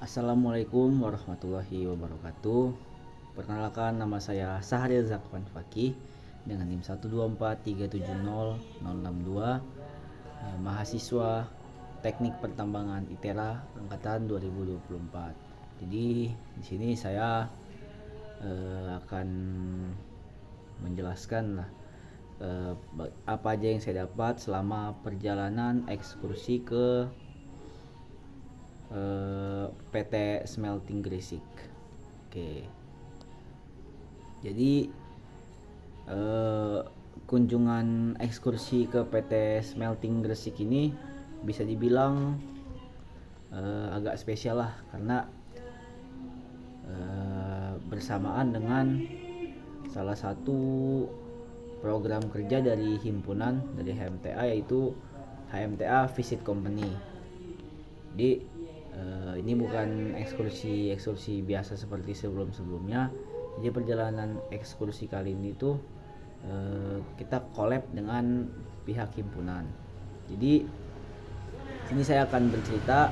Assalamualaikum warahmatullahi wabarakatuh. Perkenalkan, nama saya Sahril Zakwan Fakih dengan NIM 124370062, mahasiswa Teknik Pertambangan ITERA angkatan 2024. Jadi di sini saya akan menjelaskan apa aja yang saya dapat selama perjalanan ekskursi ke PT Smelting Gresik. Oke. Jadi kunjungan ekskursi ke PT Smelting Gresik ini bisa dibilang agak spesial lah, karena bersamaan dengan salah satu program kerja dari himpunan dari HMTA, yaitu HMTA Visit Company. Jadi ini bukan ekskursi biasa seperti sebelumnya. Jadi perjalanan ekskursi kali ini tuh kita collab dengan pihak himpunan. Jadi sini saya akan bercerita.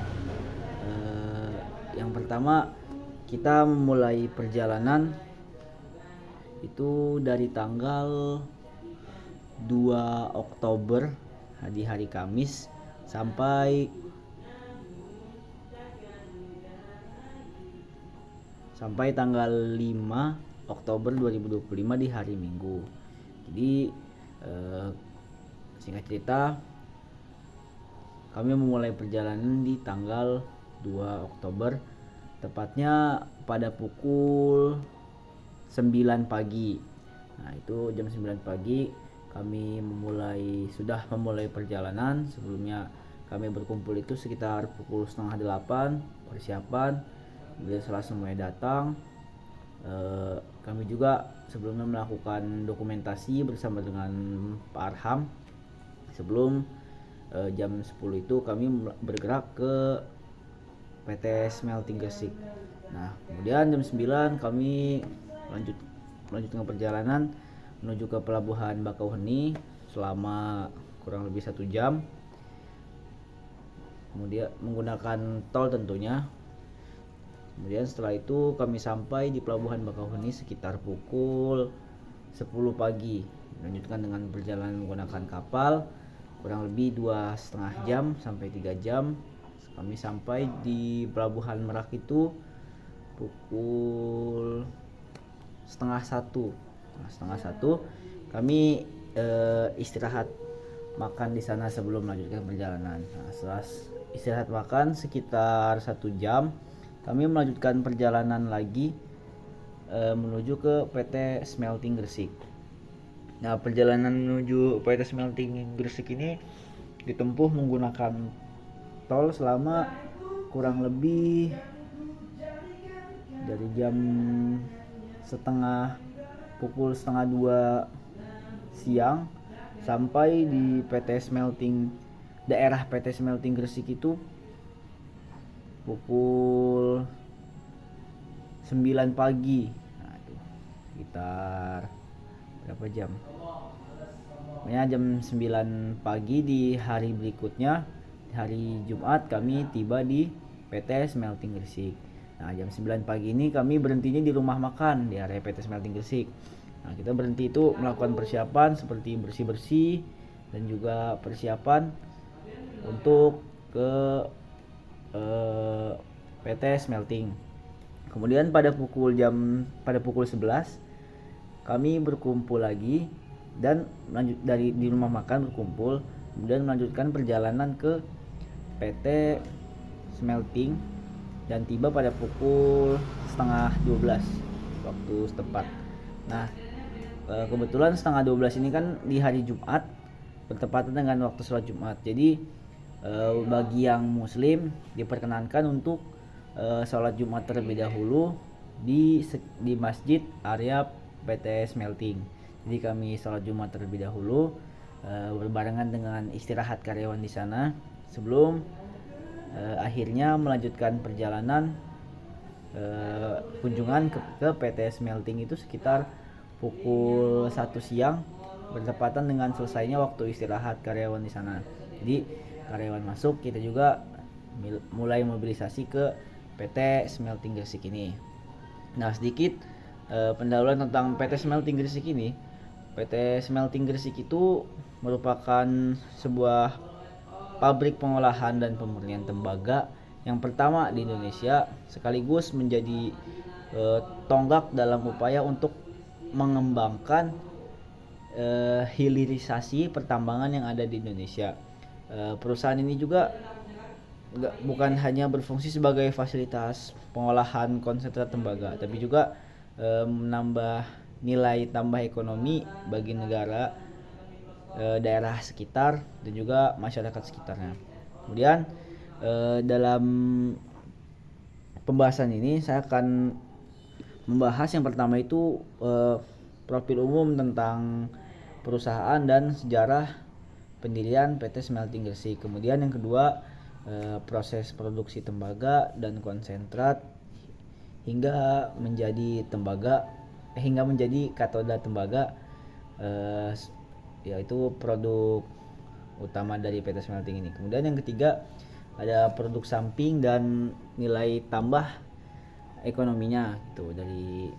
Yang pertama, kita memulai perjalanan itu dari tanggal 2 Oktober di hari Kamis sampai tanggal 5 Oktober 2025 di hari Minggu. Jadi singkat cerita, kami memulai perjalanan di tanggal 2 Oktober, tepatnya pada pukul 9 pagi. Nah, itu jam 9 pagi kami sudah memulai perjalanan. Sebelumnya kami berkumpul itu sekitar pukul setengah 8 persiapan. Kemudian setelah semuanya datang, kami juga sebelumnya melakukan dokumentasi bersama dengan Pak Arham. Sebelum jam 10 itu kami bergerak ke PT Smelting Gresik. Nah, kemudian jam 9 kami melanjutkan perjalanan menuju ke Pelabuhan Bakauheni selama kurang lebih 1 jam. Kemudian menggunakan tol tentunya. Kemudian setelah itu kami sampai di Pelabuhan Bakauheni sekitar pukul 10 pagi. Melanjutkan dengan perjalanan menggunakan kapal kurang lebih 2,5 jam sampai 3 jam. Kami sampai di Pelabuhan Merak itu pukul setengah satu. Kami istirahat makan di sana sebelum melanjutkan perjalanan. Nah, setelah istirahat makan sekitar 1 jam, kami melanjutkan perjalanan lagi menuju ke PT Smelting Gresik. Nah, perjalanan menuju PT Smelting Gresik ini ditempuh menggunakan tol selama kurang lebih dari pukul setengah 2 siang sampai di daerah PT Smelting Gresik itu pukul 9 pagi. Nah, itu sekitar berapa jam? Pokoknya jam 9 pagi di hari berikutnya, di hari Jumat, kami tiba di PT Smelting Gresik. Nah, jam 9 pagi ini kami berhentinya di rumah makan di area PT Smelting Gresik. Nah, kita berhenti itu melakukan persiapan seperti bersih-bersih dan juga persiapan untuk ke PT Smelting. Kemudian pada pukul 11 kami berkumpul lagi dan di rumah makan berkumpul, kemudian melanjutkan perjalanan ke PT Smelting dan tiba pada pukul setengah 12 waktu setempat. Nah, kebetulan setengah 12 ini kan di hari Jumat, bertepatan dengan waktu sholat Jumat. Jadi bagi yang muslim diperkenankan untuk sholat Jumat terlebih dahulu di masjid area PT Smelting. Jadi kami sholat Jumat terlebih dahulu berbarengan dengan istirahat karyawan di sana sebelum akhirnya melanjutkan perjalanan kunjungan ke PT Smelting itu sekitar pukul 1 siang, bertepatan dengan selesainya waktu istirahat karyawan di sana. Jadi karyawan masuk, kita juga mulai mobilisasi ke PT Smelting Gresik ini. Nah, sedikit pendahuluan tentang PT Smelting Gresik ini. PT Smelting Gresik itu merupakan sebuah pabrik pengolahan dan pemurnian tembaga yang pertama di Indonesia, sekaligus menjadi tonggak dalam upaya untuk mengembangkan hilirisasi pertambangan yang ada di Indonesia. Perusahaan ini juga bukan hanya berfungsi sebagai fasilitas pengolahan konsentrat tembaga, tapi juga menambah nilai tambah ekonomi bagi negara, daerah sekitar, dan juga masyarakat sekitarnya. Kemudian dalam pembahasan ini saya akan membahas yang pertama itu profil umum tentang perusahaan dan sejarah pendirian PT Smelting Gresik. Kemudian yang kedua, proses produksi tembaga dan konsentrat hingga menjadi katoda tembaga, yaitu produk utama dari PT Smelting ini. Kemudian yang ketiga, ada produk samping dan nilai tambah ekonominya gitu dari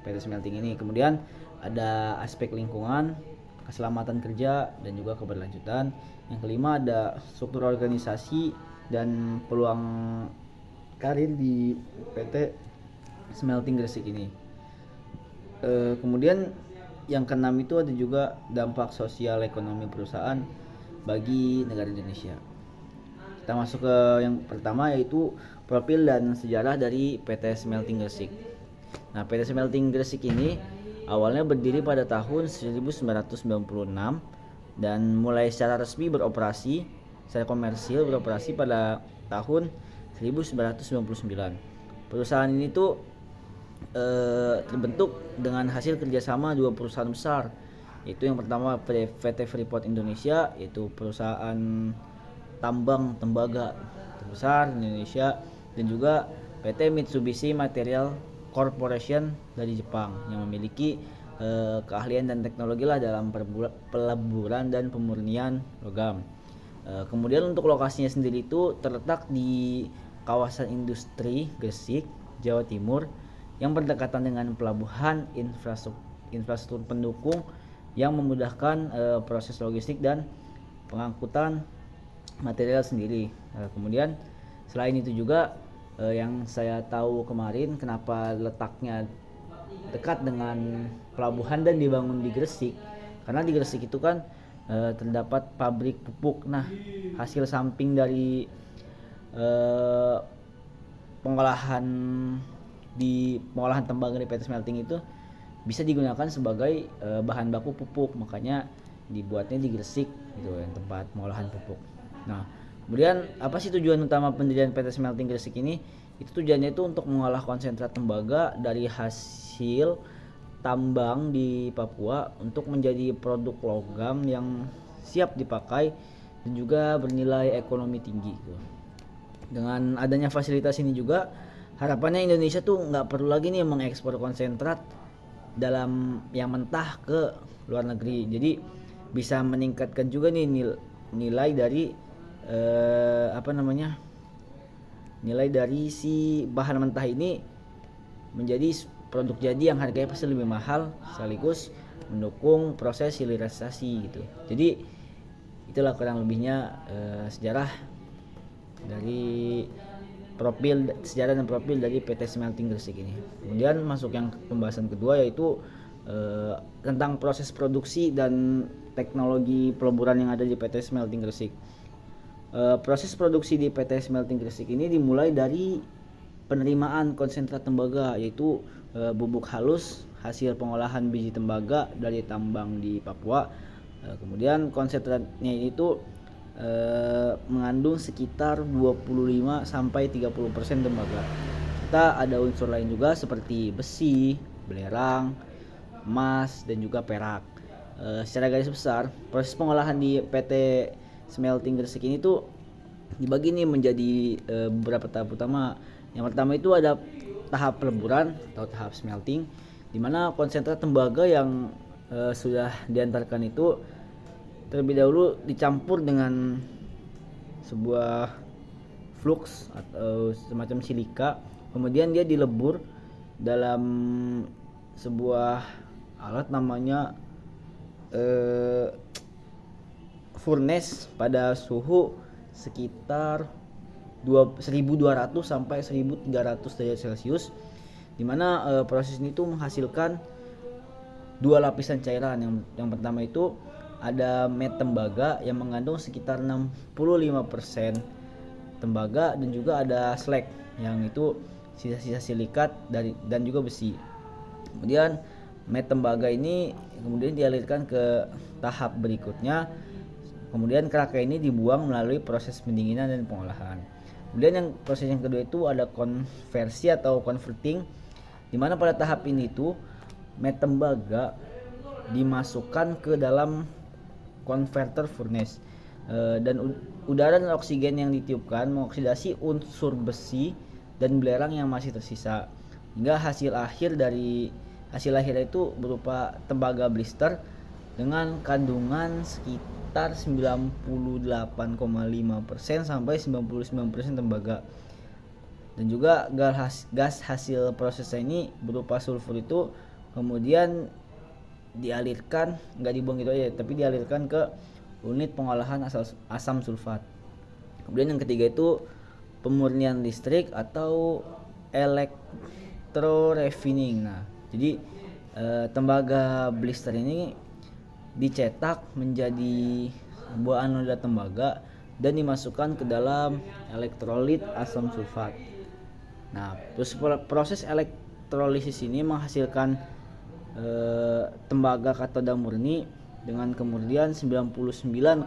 PT Smelting ini. Kemudian ada aspek lingkungan, keselamatan kerja, dan juga keberlanjutan. Yang kelima ada struktur organisasi dan peluang karir di PT Smelting Gresik ini. Kemudian yang keenam itu ada juga dampak sosial ekonomi perusahaan bagi negara Indonesia. Kita masuk ke yang pertama, yaitu profil dan sejarah dari PT Smelting Gresik. Nah, PT Smelting Gresik ini awalnya berdiri pada tahun 1996 dan mulai secara resmi beroperasi secara komersil pada tahun 1999. Perusahaan ini tuh terbentuk dengan hasil kerjasama dua perusahaan besar, yaitu yang pertama PT Freeport Indonesia, yaitu perusahaan tambang tembaga terbesar di Indonesia, dan juga PT Mitsubishi Material Corporation dari Jepang yang memiliki keahlian dan teknologi lah dalam peleburan dan pemurnian logam. Kemudian untuk lokasinya sendiri itu terletak di kawasan industri Gresik, Jawa Timur, yang berdekatan dengan pelabuhan, infrastruktur pendukung yang memudahkan proses logistik dan pengangkutan material sendiri. Kemudian selain itu juga yang saya tahu kemarin, kenapa letaknya dekat dengan pelabuhan dan dibangun di Gresik, karena di Gresik itu kan terdapat pabrik pupuk. Nah, hasil samping dari pengolahan tembaga di PT Smelting itu bisa digunakan sebagai bahan baku pupuk, makanya dibuatnya di Gresik gitu, yang tempat pengolahan pupuk. Nah, kemudian apa sih tujuan utama pendirian PT Smelting Gresik ini? Itu tujuannya itu untuk mengolah konsentrat tembaga dari hasil tambang di Papua untuk menjadi produk logam yang siap dipakai dan juga bernilai ekonomi tinggi gitu. Dengan adanya fasilitas ini juga harapannya Indonesia tuh nggak perlu lagi nih mengekspor konsentrat dalam yang mentah ke luar negeri. Jadi bisa meningkatkan juga nih nilai dari nilai dari si bahan mentah ini menjadi produk jadi yang harganya pasti lebih mahal, sekaligus mendukung proses hilirisasi gitu. Jadi itulah kurang lebihnya sejarah dan profil dari PT Smelting Gresik ini. Kemudian masuk yang pembahasan kedua, yaitu tentang proses produksi dan teknologi peleburan yang ada di PT Smelting Gresik. Proses produksi di PT Smelting Gresik ini dimulai dari penerimaan konsentrat tembaga, yaitu bubuk halus hasil pengolahan biji tembaga dari tambang di Papua. Kemudian konsentratnya itu mengandung sekitar 25 sampai 30% tembaga. Kita ada unsur lain juga seperti besi, belerang, emas, dan juga perak. Secara garis besar, proses pengolahan di PT Smelting Gresik ini tuh dibagi nih menjadi beberapa tahap utama. Yang pertama itu ada tahap peleburan atau tahap smelting, di mana konsentrat tembaga yang sudah diantarkan itu terlebih dahulu dicampur dengan sebuah flux atau semacam silika, kemudian dia dilebur dalam sebuah alat namanya furnace pada suhu sekitar 1200 sampai 1300 derajat Celcius, di mana proses ini tuh menghasilkan dua lapisan cairan. Yang pertama itu ada met tembaga yang mengandung sekitar 65% tembaga, dan juga ada slag yang itu sisa-sisa silikat dan juga besi. Kemudian met tembaga ini kemudian dialirkan ke tahap berikutnya. Kemudian kerangka ini dibuang melalui proses pendinginan dan pengolahan. Kemudian proses yang kedua itu ada konversi atau converting, di mana pada tahap ini itu met tembaga dimasukkan ke dalam converter furnace, dan udara dan oksigen yang ditiupkan mengoksidasi unsur besi dan belerang yang masih tersisa, hingga hasil akhirnya itu berupa tembaga blister dengan kandungan sekitar 98,5% sampai 99% tembaga. Dan juga gas hasil prosesnya ini berupa sulfur itu kemudian dialirkan, nggak dibuang gitu aja, tapi dialirkan ke unit pengolahan asam sulfat. Kemudian yang ketiga itu pemurnian listrik atau electrorefining. Nah, jadi tembaga blister ini dicetak menjadi buah anoda tembaga dan dimasukkan ke dalam elektrolit asam sulfat. Nah, terus proses elektrolisis ini menghasilkan tembaga katoda murni dengan kemurnian 99,99%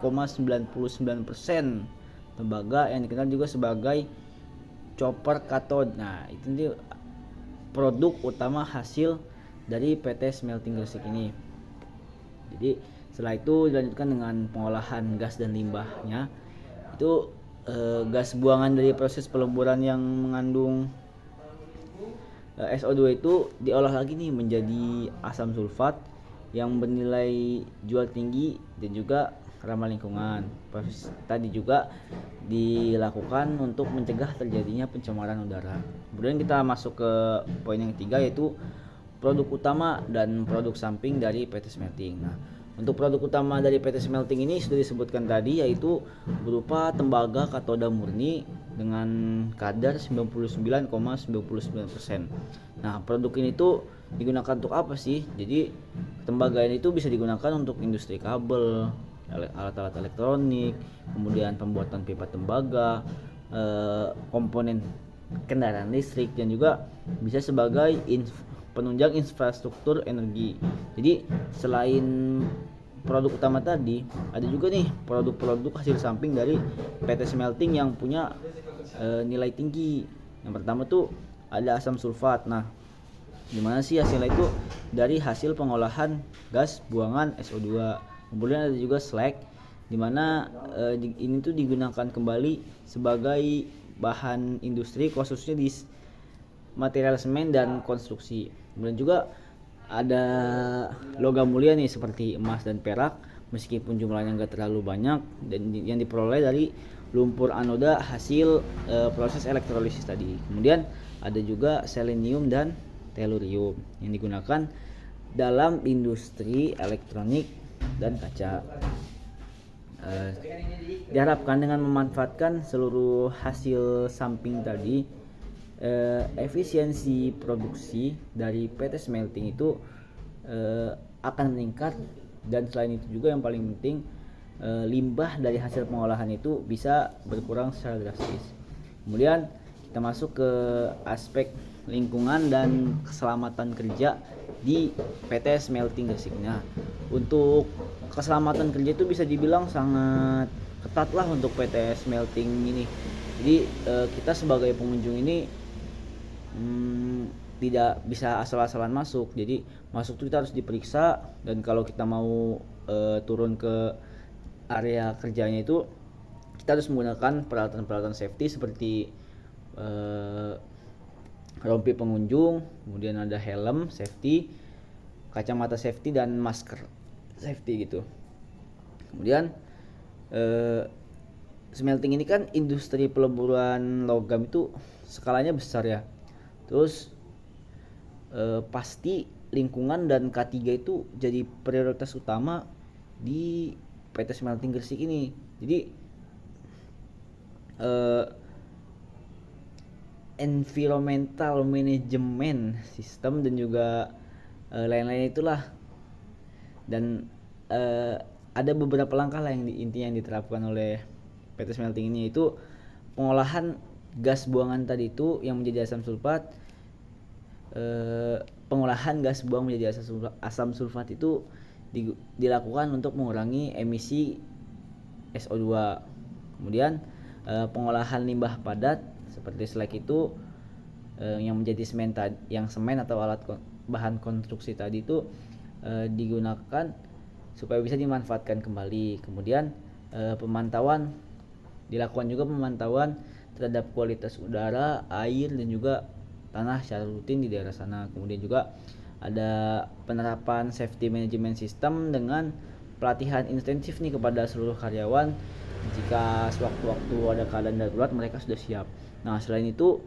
tembaga yang dikenal juga sebagai chopper cathode. Nah, itu produk utama hasil dari PT Smelting Gresik ini. Jadi setelah itu dilanjutkan dengan pengolahan gas dan limbahnya. Itu gas buangan dari proses peleburan yang mengandung SO2 itu diolah lagi nih menjadi asam sulfat yang bernilai jual tinggi dan juga ramah lingkungan. Proses tadi juga dilakukan untuk mencegah terjadinya pencemaran udara. Kemudian kita masuk ke poin yang ketiga, yaitu produk utama dan produk samping dari PT Smelting. Nah, untuk produk utama dari PT Smelting ini sudah disebutkan tadi, yaitu berupa tembaga katoda murni dengan kadar 99,99%. Nah, produk ini tuh digunakan untuk apa sih? Jadi tembaga ini tuh bisa digunakan untuk industri kabel, alat-alat elektronik, kemudian pembuatan pipa tembaga, komponen kendaraan listrik, dan juga bisa sebagai penunjang infrastruktur energi. Jadi selain produk utama tadi, ada juga nih produk-produk hasil samping dari PT Smelting yang punya nilai tinggi. Yang pertama tuh ada asam sulfat. Nah, dimana sih hasilnya itu dari hasil pengolahan gas buangan SO2. Kemudian ada juga slag, dimana ini tuh digunakan kembali sebagai bahan industri, khususnya di material semen dan konstruksi. Kemudian juga ada logam mulia nih seperti emas dan perak, meskipun jumlahnya nggak terlalu banyak, dan yang diperoleh dari lumpur anoda hasil proses elektrolisis tadi. Kemudian ada juga selenium dan tellurium yang digunakan dalam industri elektronik dan kaca. Diharapkan dengan memanfaatkan seluruh hasil samping tadi, efisiensi produksi dari PT Smelting itu akan meningkat, dan selain itu juga yang paling penting, limbah dari hasil pengolahan itu bisa berkurang secara drastis. Kemudian kita masuk ke aspek lingkungan dan keselamatan kerja di PT Smelting Gresik. Nah, untuk keselamatan kerja itu bisa dibilang sangat ketat lah untuk PT Smelting ini. Jadi kita sebagai pengunjung ini tidak bisa asal-asalan masuk. Jadi masuk tuh kita harus diperiksa, dan kalau kita mau turun ke area kerjanya itu kita harus menggunakan peralatan-peralatan safety seperti rompi pengunjung, kemudian ada helm safety, kacamata safety, dan masker safety gitu. Kemudian smelting ini kan industri peleburan logam itu skalanya besar ya. Terus pasti lingkungan dan K3 itu jadi prioritas utama di PT Smelting Gresik ini. Jadi environmental management system dan juga lain-lain itulah. Dan ada beberapa langkah lah yang intinya yang diterapkan oleh PT Smelting ini, yaitu pengolahan gas buangan tadi itu yang menjadi asam sulfat. Pengolahan gas buang menjadi asam sulfat itu dilakukan untuk mengurangi emisi SO2. Kemudian pengolahan limbah padat seperti slag itu yang menjadi semen atau alat bahan konstruksi tadi itu digunakan supaya bisa dimanfaatkan kembali. Kemudian dilakukan juga pemantauan terhadap kualitas udara, air dan juga tanah secara rutin di daerah sana. Kemudian juga ada penerapan safety management system dengan pelatihan intensif nih kepada seluruh karyawan. Jika sewaktu-waktu ada keadaan darurat mereka sudah siap. Nah, selain itu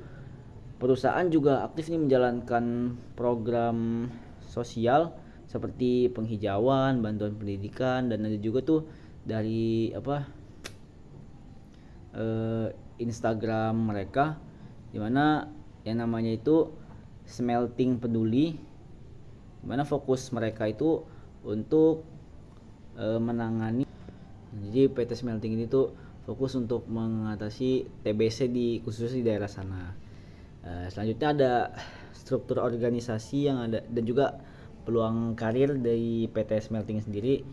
perusahaan juga aktif nih menjalankan program sosial seperti penghijauan, bantuan pendidikan, dan ada juga tuh dari Instagram mereka dimana yang namanya itu Smelting Peduli, dimana fokus mereka itu untuk menangani. Jadi PT Smelting ini tuh fokus untuk mengatasi TBC khususnya di daerah sana. Selanjutnya ada struktur organisasi yang ada dan juga peluang karir dari PT Smelting sendiri.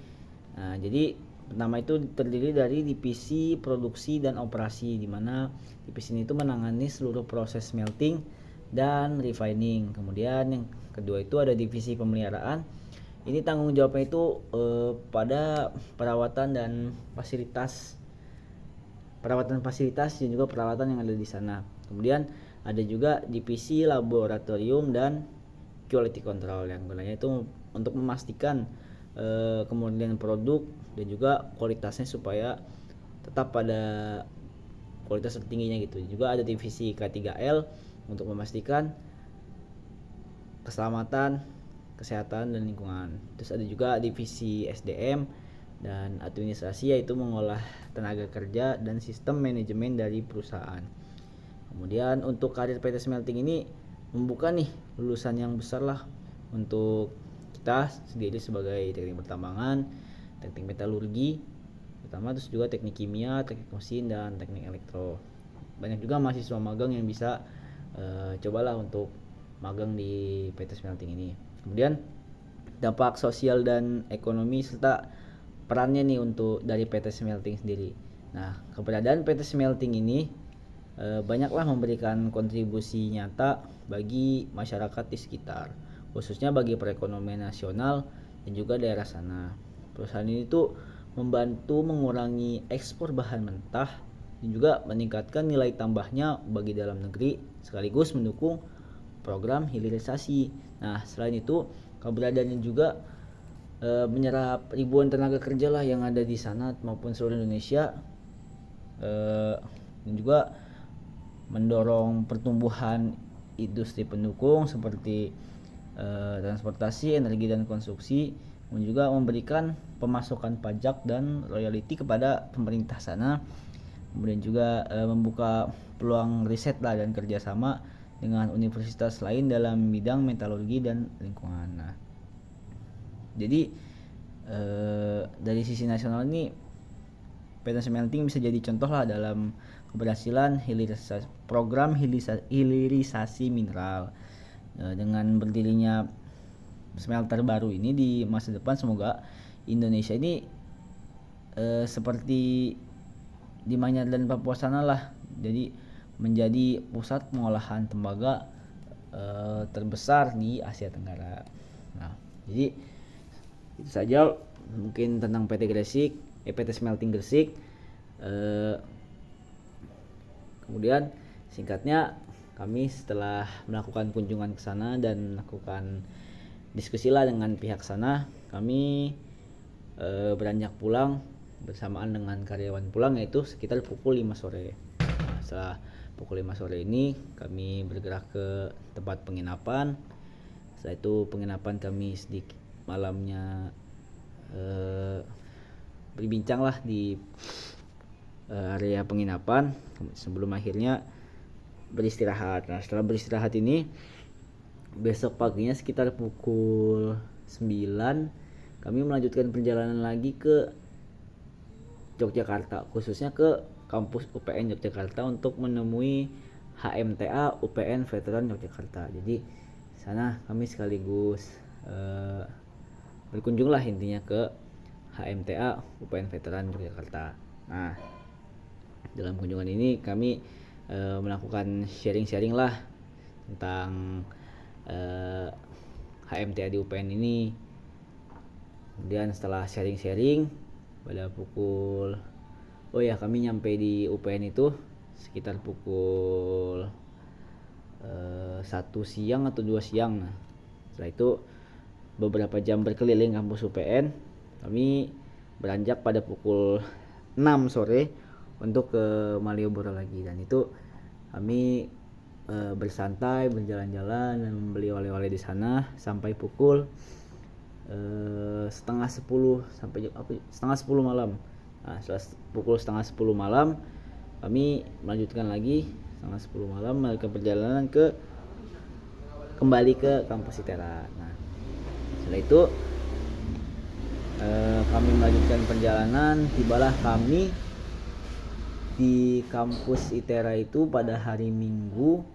Jadi pertama itu terdiri dari divisi produksi dan operasi, di mana divisi ini itu menangani seluruh proses smelting dan refining. Kemudian yang kedua itu ada divisi pemeliharaan. Ini tanggung jawabnya itu pada perawatan fasilitas dan juga peralatan yang ada di sana. Kemudian ada juga divisi laboratorium dan quality control yang gunanya itu untuk memastikan kemudian produk dan juga kualitasnya supaya tetap pada kualitas tertingginya gitu. Juga ada divisi K3L untuk memastikan keselamatan, kesehatan dan lingkungan. Terus ada juga divisi SDM dan administrasi, yaitu mengolah tenaga kerja dan sistem manajemen dari perusahaan. Kemudian untuk karir PT Smelting ini membuka nih lulusan yang besar lah untuk kita sendiri sebagai teknik pertambangan, teknik metalurgi pertama, terus juga teknik kimia, teknik mesin dan teknik elektro. Banyak juga mahasiswa magang yang bisa cobalah untuk magang di PT Smelting ini. Kemudian dampak sosial dan ekonomi serta perannya nih untuk dari PT Smelting sendiri. Nah, keberadaan PT Smelting ini banyaklah memberikan kontribusi nyata bagi masyarakat di sekitar, khususnya bagi perekonomian nasional dan juga daerah sana. Perusahaan ini tuh membantu mengurangi ekspor bahan mentah dan juga meningkatkan nilai tambahnya bagi dalam negeri, sekaligus mendukung program hilirisasi. Nah, selain itu keberadaannya juga menyerap ribuan tenaga kerja lah yang ada di sana maupun seluruh Indonesia, dan juga mendorong pertumbuhan industri pendukung seperti transportasi, energi dan konstruksi, dan juga memberikan pemasukan pajak dan royalti kepada pemerintah sana. Kemudian juga membuka peluang riset lah dan kerjasama dengan universitas lain dalam bidang metalurgi dan lingkungan. Nah, jadi dari sisi nasional ini PT Smelting bisa jadi contoh lah dalam keberhasilan program hilirisasi mineral. Dengan berdirinya smelter baru ini di masa depan, semoga Indonesia ini seperti di Manyar dan Papua sana lah, jadi menjadi pusat pengolahan tembaga terbesar di Asia Tenggara. Nah, jadi itu saja mungkin tentang PT Smelting Gresik. Kemudian singkatnya, kami setelah melakukan kunjungan ke sana dan melakukan diskusi lah dengan pihak sana, kami beranjak pulang bersamaan dengan karyawan pulang, yaitu sekitar pukul 5 sore. Nah, setelah pukul 5 sore ini kami bergerak ke tempat penginapan. Setelah itu penginapan kami sedikit malamnya berbincang lah di area penginapan sebelum akhirnya beristirahat. Nah, setelah beristirahat ini besok paginya sekitar pukul 9 kami melanjutkan perjalanan lagi ke Yogyakarta, khususnya ke kampus UPN Yogyakarta untuk menemui HMTA UPN Veteran Yogyakarta. Jadi sana kami sekaligus berkunjung lah intinya ke HMTA UPN Veteran Yogyakarta. Nah, dalam kunjungan ini kami melakukan sharing-sharing lah tentang HMTA di UPN ini. Kemudian setelah sharing-sharing pada pukul kami nyampe di UPN itu sekitar pukul 1 siang atau 2 siang. Nah, setelah itu beberapa jam berkeliling kampus UPN, kami beranjak pada pukul 6 sore untuk ke Malioboro lagi. Dan itu kami bersantai, berjalan-jalan dan membeli oleh-oleh di sana sampai pukul setengah 10 sampai setengah 10 malam. Nah, setelah pukul setengah 10 malam kami melanjutkan lagi setengah 10 malam melakukan perjalanan kembali ke kampus ITERA. Nah, setelah itu kami melanjutkan perjalanan, tibalah kami di kampus ITERA itu pada hari Minggu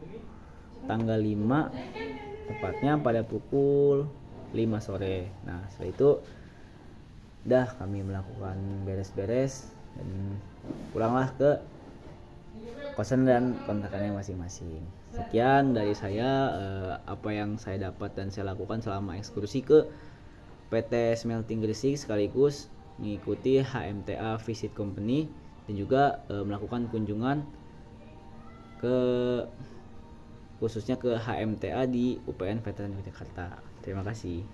tanggal 5, tepatnya pada pukul 5 sore. Nah, setelah itu kami melakukan beres-beres dan pulanglah ke kosan dan kontrakannya masing-masing. Sekian dari saya apa yang saya dapat dan saya lakukan selama ekskursi ke PT Smelting Gresik, sekaligus mengikuti HMTA Visit Company dan juga melakukan kunjungan khususnya ke HMTA di UPN Veteran Yogyakarta. Terima kasih.